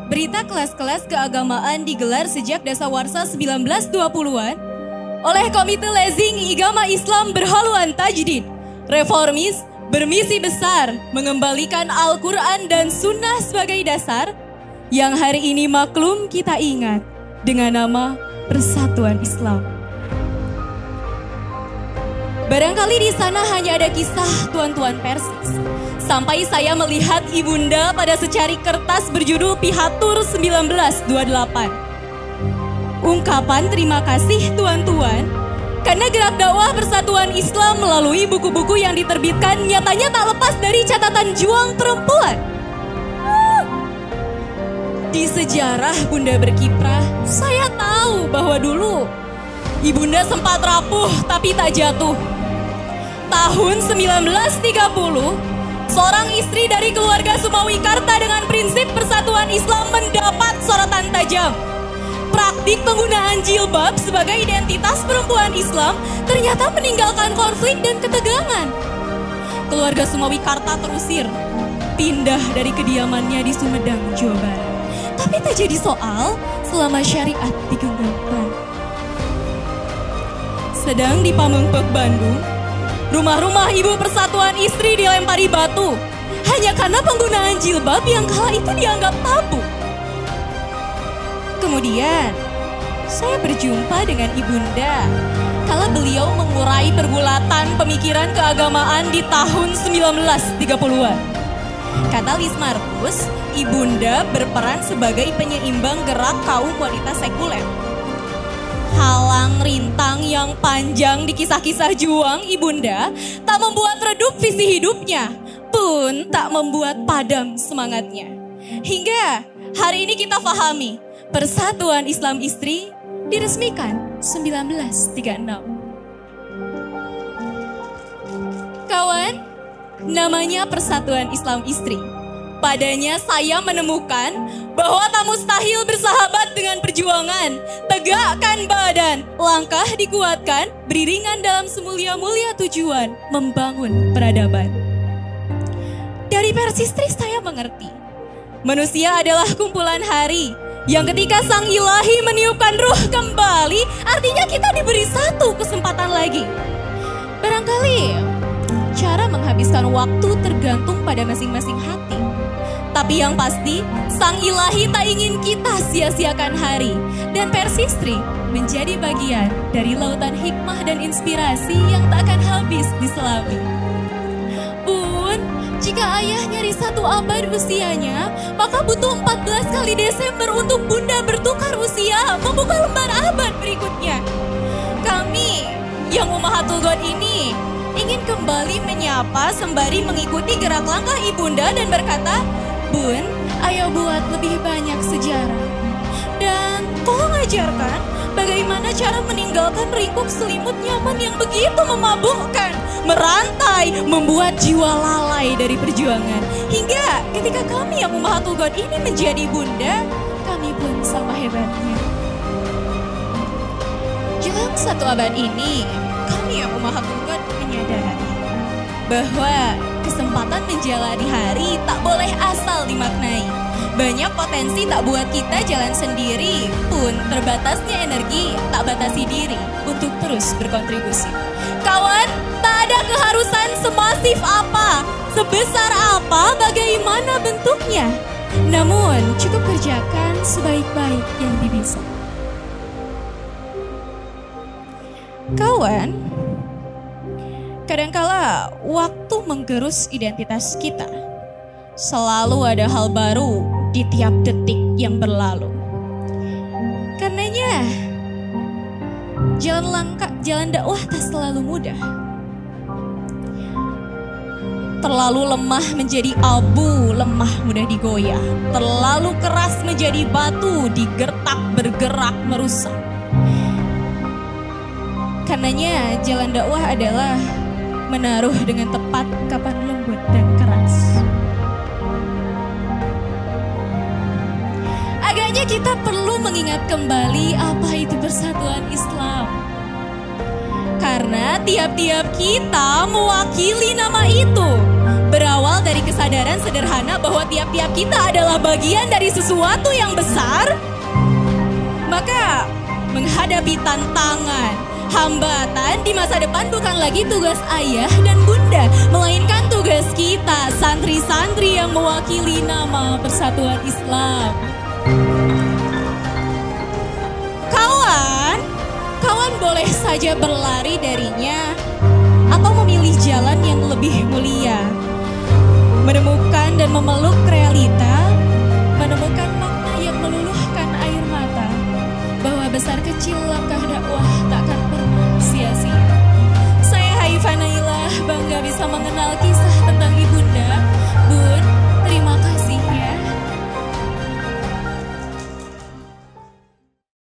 Berita kelas-kelas keagamaan digelar sejak dasawarsa 1920-an oleh Komite Lezing Igama Islam Berhaluan Tajdid, reformis, bermisi besar mengembalikan Al-Quran dan Sunnah sebagai dasar yang hari ini maklum kita ingat dengan nama Persatuan Islam. Barangkali di sana hanya ada kisah tuan-tuan Persis. Sampai saya melihat ibunda pada secari kertas berjudul Pihatur 1928. Ungkapan terima kasih tuan-tuan karena gerak dakwah Persatuan Islam melalui buku-buku yang diterbitkan nyatanya tak lepas dari catatan juang perempuan. Di sejarah Bunda berkiprah, saya tahu bahwa dulu ibunda sempat rapuh tapi tak jatuh. Tahun 1930, seorang istri dari keluarga Sumawi Karta dengan prinsip persatuan Islam mendapat sorotan tajam. Praktik penggunaan jilbab sebagai identitas perempuan Islam ternyata meninggalkan konflik dan ketegangan. Keluarga Sumawi Karta terusir, pindah dari kediamannya di Sumedang, Jawa Barat. Tapi tak jadi soal selama syariat digenggamkan. Sedang di Pamengpek, Bandung, rumah-rumah ibu persatuan istri dilempari batu hanya karena penggunaan jilbab yang kala itu dianggap tabu. Kemudian, saya berjumpa dengan ibunda kala beliau mengurai pergulatan pemikiran keagamaan di tahun 1930-an. Kata Lis Markus, ibunda berperan sebagai penyeimbang gerak kaum wanita sekuler. Halang rintang yang panjang di kisah-kisah juang ibunda tak membuat redup visi hidupnya, pun tak membuat padam semangatnya. Hingga hari ini kita pahami, Persatuan Islam Istri diresmikan 1936. Kawan, namanya Persatuan Islam Istri. Padanya saya menemukan bahwa tak mustahil bersahabat dengan perjuangan. Tegakkan badan, langkah dikuatkan, beriringan dalam semulia-mulia tujuan membangun peradaban. Dari Persistri saya mengerti, manusia adalah kumpulan hari yang ketika Sang Ilahi meniupkan ruh kembali, artinya kita diberi satu kesempatan lagi. Barangkali cara menghabiskan waktu tergantung pada masing-masing hati. Tapi yang pasti, Sang Ilahi tak ingin kita sia-siakan hari. Dan Persistri menjadi bagian dari lautan hikmah dan inspirasi yang tak akan habis diselami. Bun, jika ayah nyari 1 abad usianya, maka butuh 14 kali Desember untuk bunda bertukar usia, membuka lembar abad berikutnya. Kami yang Ummahatul God ini ingin kembali menyapa sembari mengikuti gerak langkah ibunda dan berkata, Bun, ayo buat lebih banyak sejarah. Dan tolong ajarkan bagaimana cara meninggalkan ringkuk selimut nyaman yang begitu memabukkan, merantai, membuat jiwa lalai dari perjuangan. Hingga ketika kami yang Ummahatul God ini menjadi bunda, kami pun sama hebatnya. Jelang 1 abad ini, kami yang Ummahatul God menyadari bahwa kesempatan menjalani hari tak boleh asal dimaknai. Banyak potensi tak buat kita jalan sendiri, pun terbatasnya energi tak batasi diri untuk terus berkontribusi. Kawan, tak ada keharusan semasif apa, sebesar apa, bagaimana bentuknya. Namun cukup kerjakan sebaik-baik yang bisa. Kawan, kadangkala waktu menggerus identitas kita. Selalu ada hal baru di tiap detik yang berlalu. Karenanya, jalan dakwah tak selalu mudah. Terlalu lemah menjadi abu, lemah mudah digoyah. Terlalu keras menjadi batu, digertak bergerak merusak. Karenanya jalan dakwah adalah menaruh dengan tepat kapan lembut dan keras. Agaknya kita perlu mengingat kembali apa itu persatuan Islam. Karena tiap-tiap kita mewakili nama itu. berawal dari kesadaran sederhana bahwa tiap-tiap kita adalah bagian dari sesuatu yang besar, maka menghadapi tantangan, hambatan di masa depan bukan lagi tugas ayah dan bunda, melainkan tugas kita, santri-santri yang mewakili nama Persatuan Islam. Kawan boleh saja berlari darinya atau memilih jalan yang lebih mulia, menemukan dan memeluk realita, menemukan makna yang meluluhkan air mata, bahwa besar kecil langkah dakwah takkan pernah sia-sia. Saya Haifa Nailah, bangga bisa mengenal kisah tentang